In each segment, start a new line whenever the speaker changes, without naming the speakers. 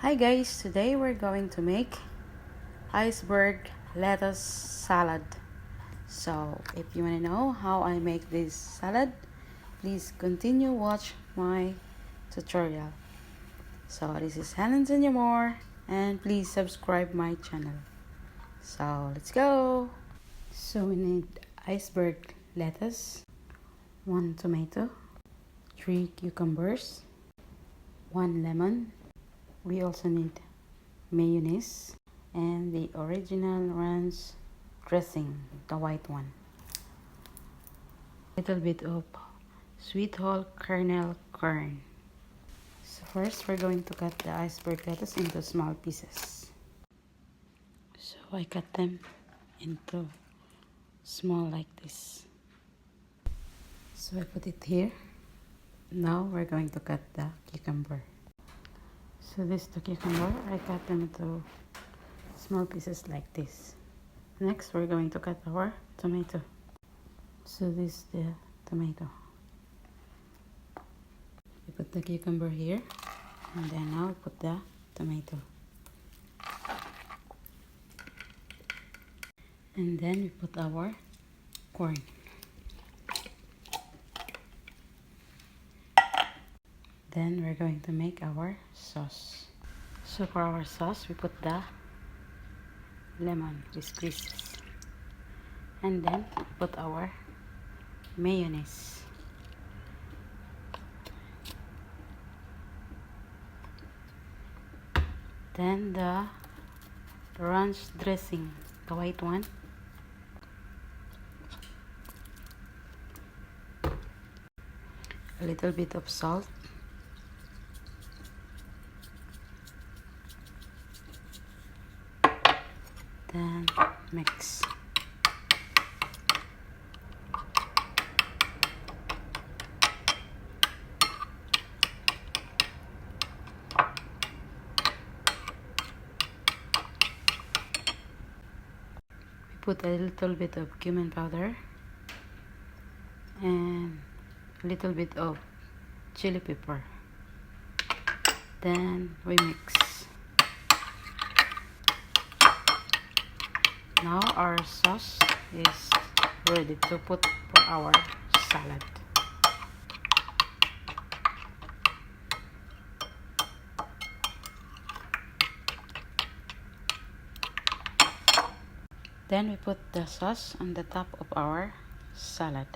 Hi guys, today we're going to make iceberg lettuce salad. So if you want to know how I make this salad, please continue watch my tutorial. So this is Helen Moore, and please subscribe my channel. So let's go. So we need iceberg lettuce, 1 tomato, 3 cucumbers, 1 lemon. We also need mayonnaise and the original ranch dressing, the white one. Little bit of sweet whole kernel corn. So first we're going to cut the iceberg lettuce into small pieces. So I cut them into small like this. So I put it here. Now we're going to cut the cucumber. So this the cucumber, I cut them into small pieces like this. Next we're going to cut our tomato. So this is the tomato. We put the cucumber here, and then now we put the tomato. And then we put our corn. Then we're going to make our sauce. So for our sauce, we put the lemon, these pieces. And then put our mayonnaise. Then the ranch dressing, the white one. A little bit of salt. Then mix. We put a little bit of cumin powder and a little bit of chili pepper. Then we mix. Now our sauce is ready to put for our salad. Then we put the sauce on the top of our salad.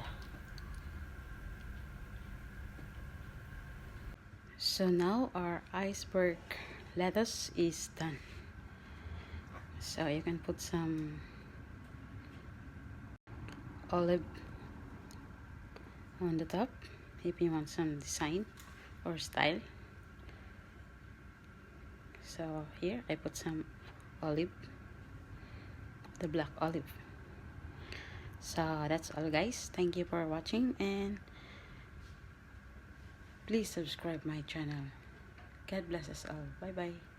So now our iceberg lettuce is done. So you can put some olive on the top if you want some design or style. So here I put some olive, the black olive. So that's all guys. Thank you for watching, and please subscribe my channel. God bless us all. Bye bye.